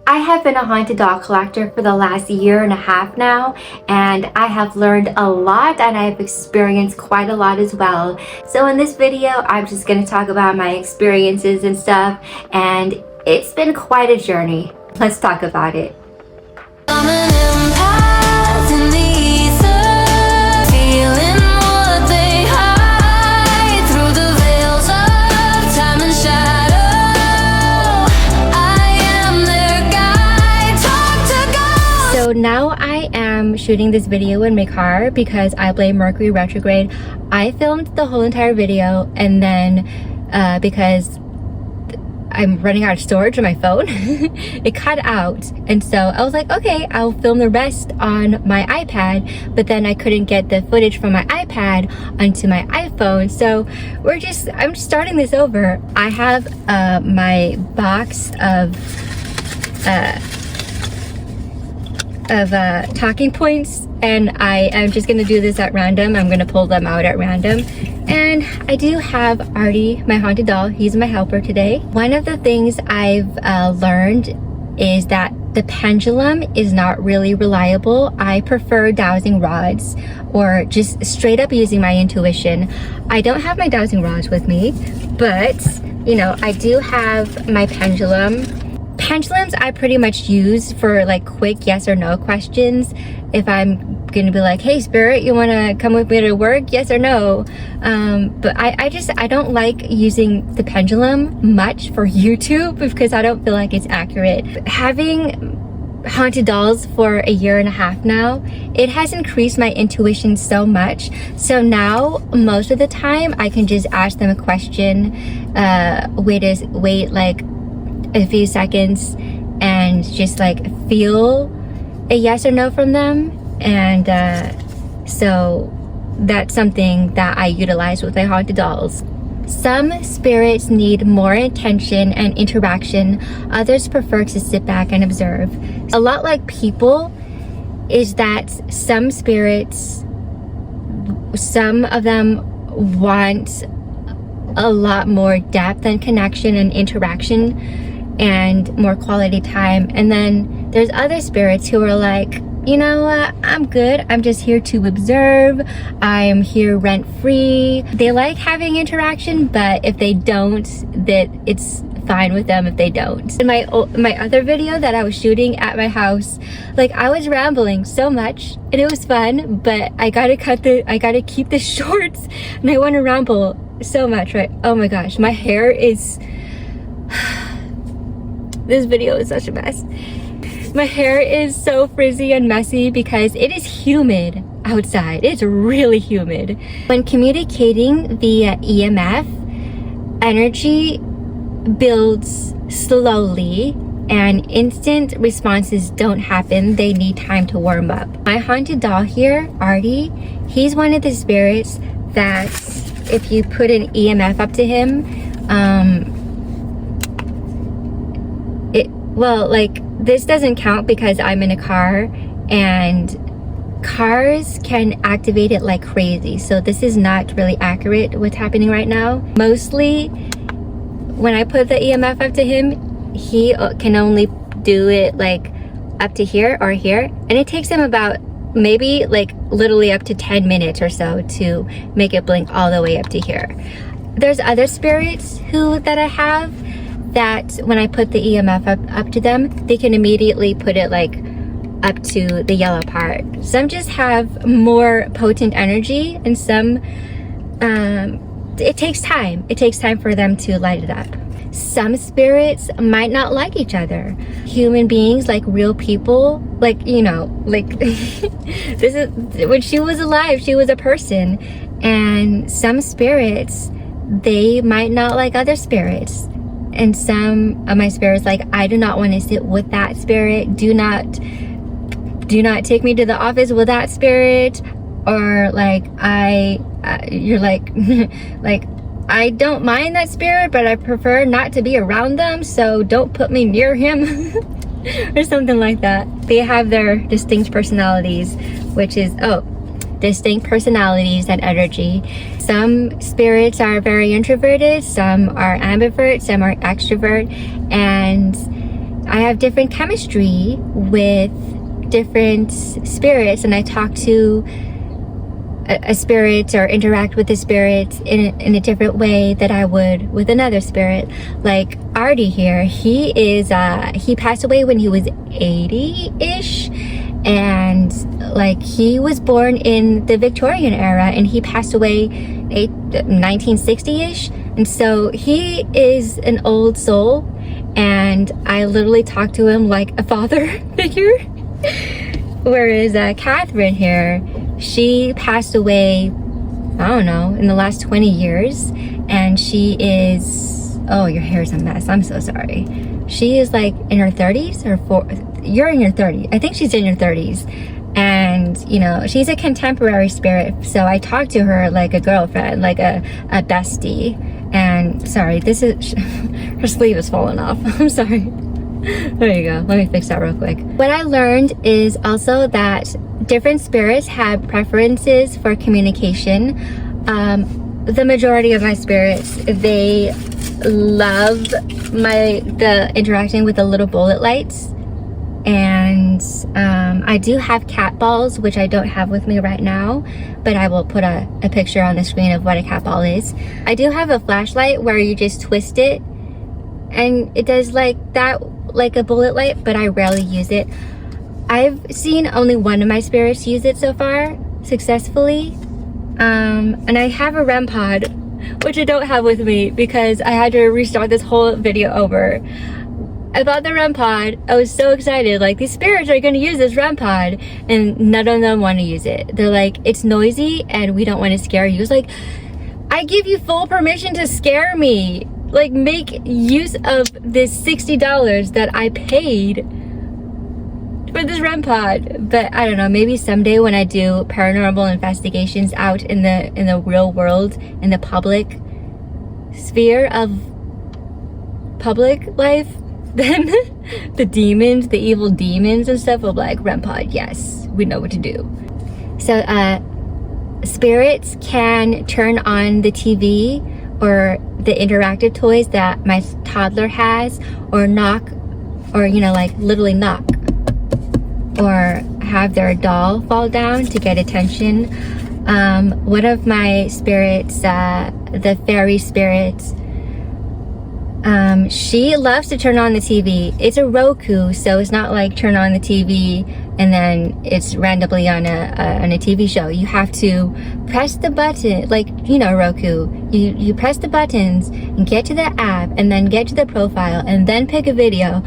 I have been a haunted doll collector for the last year and a half now, and I have learned a lot and I've experienced quite a lot as well. So in this video, I'm just going to talk about my experiences and stuff, and it's been quite a journey. Let's talk about it. So now I am shooting this video in my car because I blame Mercury retrograde. I filmed the whole entire video, and then because I'm running out of storage on my phone, it cut out. And so I was like, okay, I'll film the rest on my iPad, but then I couldn't get the footage from my iPad onto my iPhone. So I'm just starting this over. I have my box of talking points, and I am just gonna do this at random. I'm gonna pull them out at random. And I do have Artie, my haunted doll. He's my helper today. One of the things I've learned is that the pendulum is not really reliable. I prefer dowsing rods or just straight up using my intuition. I don't have my dowsing rods with me, but you know, I do have my pendulum. Pendulums I pretty much use for like quick yes or no questions. If I'm gonna be like, hey spirit, you wanna come with me to work, yes or no? But I don't like using the pendulum much for YouTube because I don't feel like it's accurate. Having haunted dolls for a year and a half now, it has increased my intuition so much. So now most of the time I can just ask them a question, wait like a few seconds and just like feel a yes or no from them. And so that's something that I utilize with my haunted dolls. Some spirits need more attention and interaction. Others prefer to sit back and observe. A lot like people is that some spirits, some of them want a lot more depth and connection and interaction and more quality time. And then there's other spirits who are like, you know what, I'm good, I'm just here to observe, I'm here rent-free. They like having interaction, but if they don't, that it's fine with them if they don't. In my other video that I was shooting at my house, like I was rambling so much and it was fun, but I gotta keep this short, and I want to ramble so much, right? Oh my gosh, my hair is this video is such a mess. My hair is so frizzy and messy because it is humid outside. It's really humid. When communicating via EMF, energy builds slowly and instant responses don't happen. They need time to warm up. My haunted doll here, Artie, he's one of the spirits that if you put an EMF up to him, well, like this doesn't count because I'm in a car and cars can activate it like crazy. So this is not really accurate what's happening right now. Mostly when I put the EMF up to him, he can only do it like up to here or here. And it takes him about maybe like literally up to 10 minutes or so to make it blink all the way up to here. There's other spirits that I have that when I put the EMF up to them, they can immediately put it like up to the yellow part. Some just have more potent energy, and some it takes time. It takes time for them to light it up. Some spirits might not like each other. Human beings, like real people, like, you know, like this is when she was alive, she was a person, and some spirits, they might not like other spirits. And some of my spirits, like, I do not want to sit with that spirit. Do not take me to the office with that spirit. Or like, you're like, like, I don't mind that spirit, but I prefer not to be around them. So don't put me near him or something like that. They have their distinct personalities, which is, distinct personalities and energy. Some spirits are very introverted, some are ambivert, some are extrovert, and I have different chemistry with different spirits, and I talk to a spirit or interact with a spirit in a different way that I would with another spirit. Like Artie here, he passed away when he was 80-ish, and like he was born in the Victorian era and he passed away 1960-ish, and so he is an old soul, and I literally talk to him like a father figure. Whereas Catherine here, she passed away, I don't know, in the last 20 years, and she is, oh, your hair's a mess, I'm so sorry. She is like in her 30s you're in your 30s, I think she's in her 30s, and you know, she's a contemporary spirit, so I talk to her like a girlfriend, like a bestie. And sorry, this is, her sleeve is falling off, I'm sorry. There you go, let me fix that real quick. What I learned is also that different spirits have preferences for communication. The majority of my spirits, they love the interacting with the little bullet lights. And I do have cat balls, which I don't have with me right now, but I will put a picture on the screen of what a cat ball is. I do have a flashlight where you just twist it and it does like that, like a bullet light, but I rarely use it. I've seen only one of my spirits use it so far successfully, and I have a REM pod, which I don't have with me because I had to restart this whole video over. I bought the REM pod, I was so excited, like these spirits are gonna use this REM pod, and none of them want to use it. They're like, it's noisy and we don't want to scare you. It's like, I give you full permission to scare me. Like, make use of this $60 that I paid for this REM pod. But I don't know, maybe someday when I do paranormal investigations out in the real world, in the public sphere of public life, then the demons, the evil demons and stuff will be like, REM pod, yes, we know what to do. So spirits can turn on the TV or the interactive toys that my toddler has, or knock, or you know, like literally knock, or have their doll fall down to get attention. One of my spirits, the fairy spirits, she loves to turn on the TV. It's a Roku, so it's not like turn on the TV and then it's randomly on a TV show. You have to press the button, like, you know, Roku. You press the buttons and get to the app and then get to the profile and then pick a video.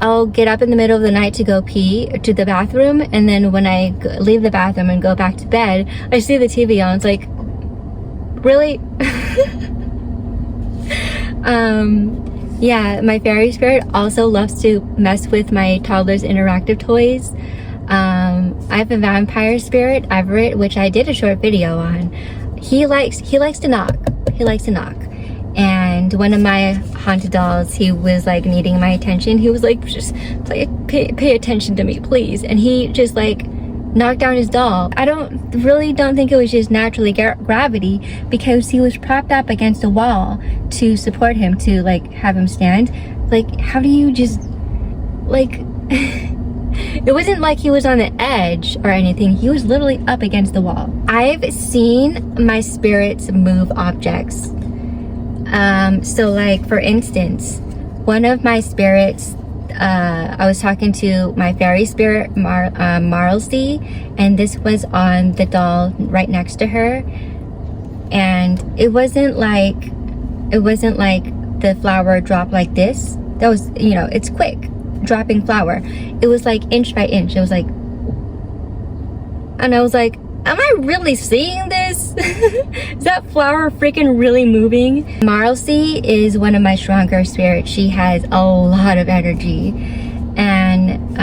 I'll get up in the middle of the night to go pee to the bathroom, and then when I leave the bathroom and go back to bed, I see the TV on. It's like, really? Yeah, my fairy spirit also loves to mess with my toddler's interactive toys. I have a vampire spirit, Everett, which I did a short video on. He likes to knock. He likes to knock. And one of my haunted dolls, he was like needing my attention. He was like, just pay attention to me, please. And he just like knocked down his doll. I really don't think it was just naturally gravity, because he was propped up against a wall to support him, to like have him stand. Like, how do you just like it wasn't like he was on the edge or anything. He was literally up against the wall. I've seen my spirits move objects. So like, for instance, one of my spirits, I was talking to my fairy spirit, Marlsey, and this was on the doll right next to her. And it wasn't like the flower dropped like this. That was, you know, it's quick dropping flower. It was like inch by inch. It was like, and I was like, am I really seeing this? Is that flower freaking really moving? Marlsey is one of my stronger spirits. She has a lot of energy. And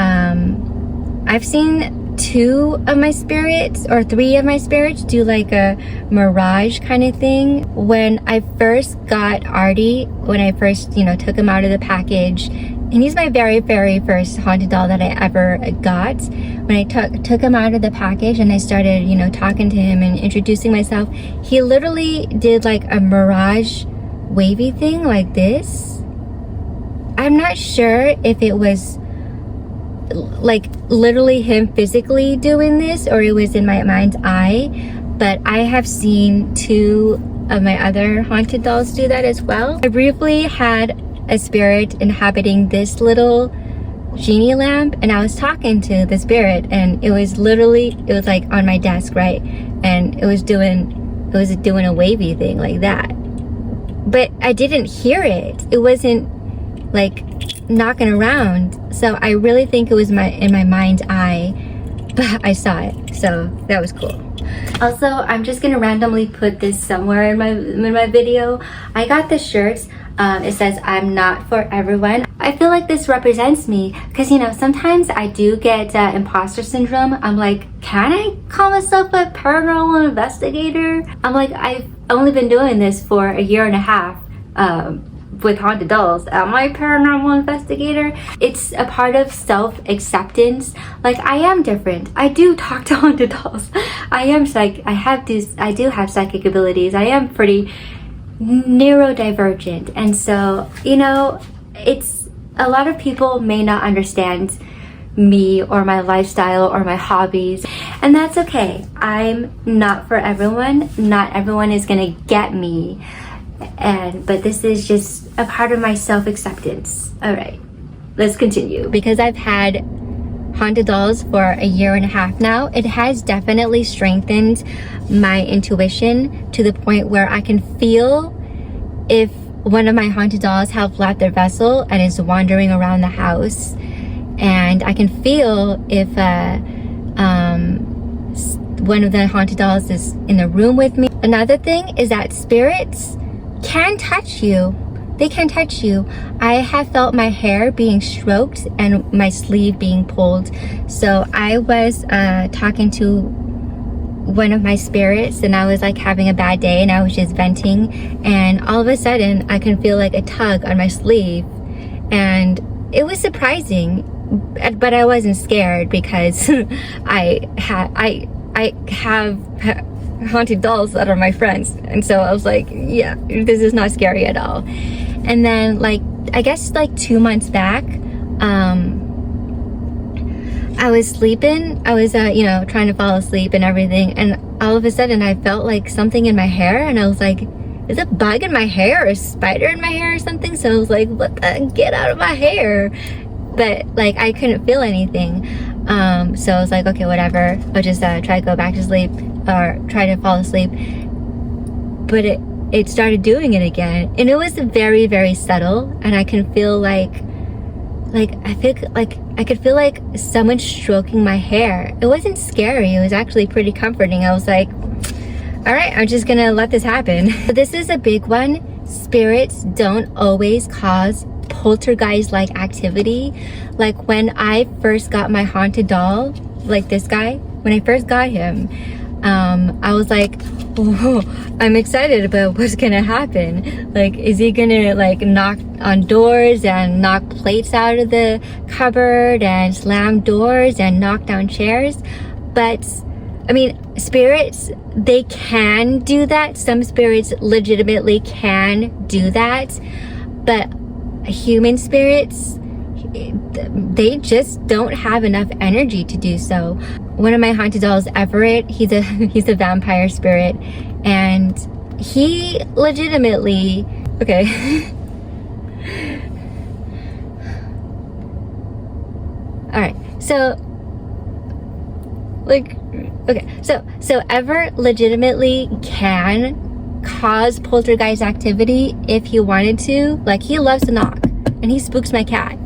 I've seen 2 of my spirits or 3 of my spirits do like a mirage kind of thing. When I first got Artie, when I first, you know, took him out of the package, and he's my very, very first haunted doll that I ever got. When I took him out of the package and I started, you know, talking to him and introducing myself, he literally did like a mirage wavy thing like this. I'm not sure if it was like literally him physically doing this or it was in my mind's eye, but I have seen 2 of my other haunted dolls do that as well. I briefly had a spirit inhabiting this little genie lamp, and I was talking to the spirit, and it was like on my desk, right? And it was doing a wavy thing like that, but I didn't hear it. It wasn't like knocking around, so I really think it was in my mind's eye, but I saw it, so that was cool. Also, I'm just gonna randomly put this somewhere in my video. I got the shirts. It says I'm not for everyone. I feel like this represents me because, you know, sometimes I do get imposter syndrome. I'm like, can I call myself a paranormal investigator? I'm like, I've only been doing this for a year and a half with haunted dolls. Am I a paranormal investigator? It's a part of self-acceptance. Like, I am different. I do talk to haunted dolls. I do have psychic abilities. I am pretty neurodivergent, and so, you know, it's a lot of people may not understand me or my lifestyle or my hobbies, and that's okay. I'm not for everyone. Not everyone is gonna get me, but this is just a part of my self-acceptance. All right, let's continue. Because I've had haunted dolls for a year and a half now, it has definitely strengthened my intuition to the point where I can feel if one of my haunted dolls have left their vessel and is wandering around the house, and I can feel if one of the haunted dolls is in the room with me. Another thing is that spirits can touch you. They can touch you. I have felt my hair being stroked and my sleeve being pulled. So I was talking to one of my spirits, and I was like having a bad day, and I was just venting, and all of a sudden I can feel like a tug on my sleeve, and it was surprising, but I wasn't scared because I have haunted dolls that are my friends, and so I was like, yeah, this is not scary at all. And then, like, I guess like 2 months back, I was sleeping. I was, you know, trying to fall asleep and everything, and all of a sudden I felt like something in my hair, and I was like, is a bug in my hair or a spider in my hair or something? So I was like, what the, get out of my hair. But like, I couldn't feel anything. So I was like, okay, whatever. I'll just try to go back to sleep, or try to fall asleep. But it started doing it again, and it was very, very subtle, and I can feel like I could feel like someone stroking my hair. It wasn't scary. It was actually pretty comforting. I was like, all right, I'm just gonna let this happen. But this is a big one. Spirits don't always cause poltergeist-like activity. Like when I first got my haunted doll, like this guy, when I first got him, I was like, oh, I'm excited about what's gonna happen. Like, is he gonna like knock on doors and knock plates out of the cupboard and slam doors and knock down chairs? But I mean, spirits, they can do that. Some spirits legitimately can do that, but human spirits, they just don't have enough energy to do so. One of my haunted dolls, Everett, he's a vampire spirit, and he legitimately, okay. All right, so like, okay, so Everett legitimately can cause poltergeist activity if he wanted to. Like, he loves to knock, and he spooks my cat.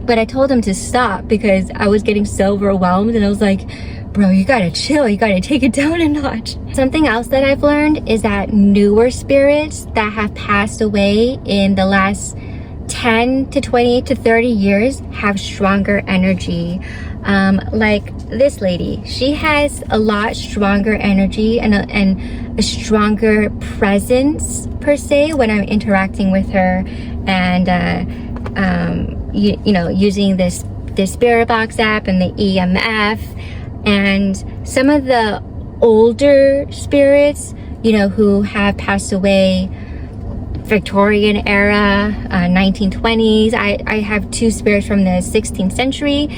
But I told him to stop because I was getting so overwhelmed, and I was like, bro, you gotta chill, you gotta take it down a notch. Something else that I've learned is that newer spirits that have passed away in the last 10 to 20 to 30 years have stronger energy. Like this lady, she has a lot stronger energy and a stronger presence per se when I'm interacting with her, and you know, using this spirit box app and the EMF. And some of the older spirits, you know, who have passed away Victorian era, 1920s. I have two spirits from the 16th century.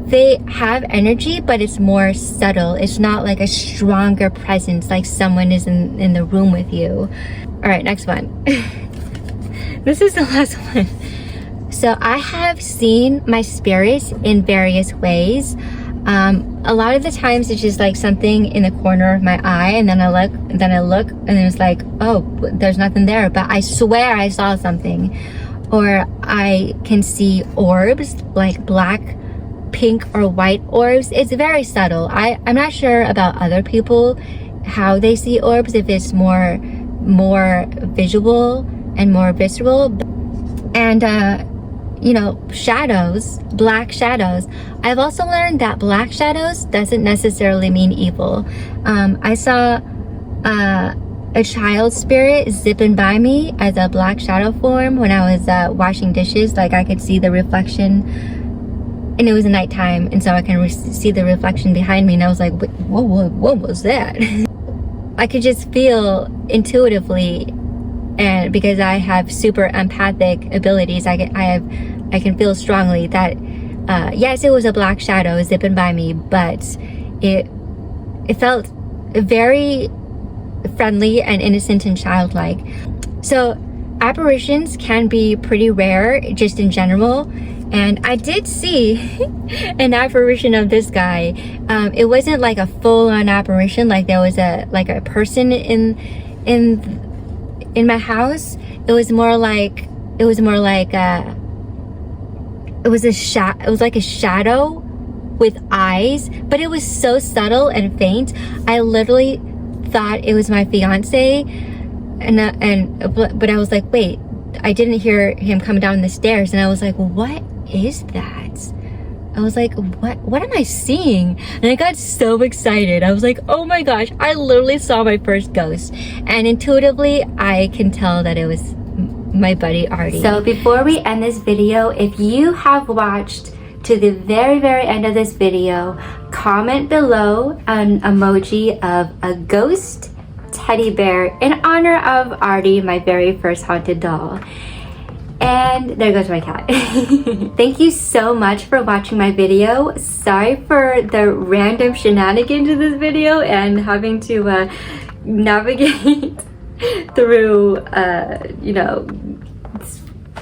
They have energy, but it's more subtle. It's not like a stronger presence, like someone is in the room with you. All right, next one. This is the last one. So I have seen my spirits in various ways. A lot of the times it's just like something in the corner of my eye, and then I look, and it's like, oh, there's nothing there, but I swear I saw something. Or I can see orbs, like black, pink, or white orbs. It's very subtle. I'm not sure about other people, how they see orbs, if it's more visual and more visceral. And you know, shadows, black shadows. I've also learned that black shadows doesn't necessarily mean evil. I saw a child spirit zipping by me as a black shadow form when I was washing dishes. Like I could see the reflection, and it was nighttime, and so I can see the reflection behind me, and I was like, what was that? I could just feel intuitively, and because I have super empathic abilities, I can feel strongly that yes, it was a black shadow zipping by me, but it felt very friendly and innocent and childlike. So apparitions can be pretty rare just in general, and I did see an apparition of this guy. It wasn't like a full-on apparition, like there was a person in my house. It was like a shadow with eyes, but it was so subtle and faint. I literally thought it was my fiance, but I was like, wait, I didn't hear him come down the stairs, and I was like, what is that? I was like, what am I seeing? And I got so excited. I was like, oh my gosh, I literally saw my first ghost. And intuitively, I can tell that it was my buddy Artie. So before we end this video, if you have watched to the very end of this video, comment below an emoji of a ghost teddy bear in honor of Artie, my very first haunted doll. And there goes my cat. Thank you so much for watching my video. Sorry for the random shenanigans in this video and having to navigate through you know,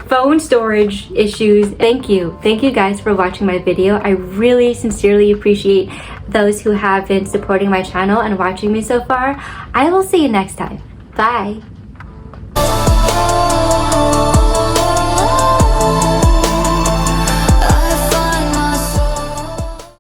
phone storage issues. Thank you guys for watching my video. I really sincerely appreciate those who have been supporting my channel and watching me so far. I will see you next time. Bye.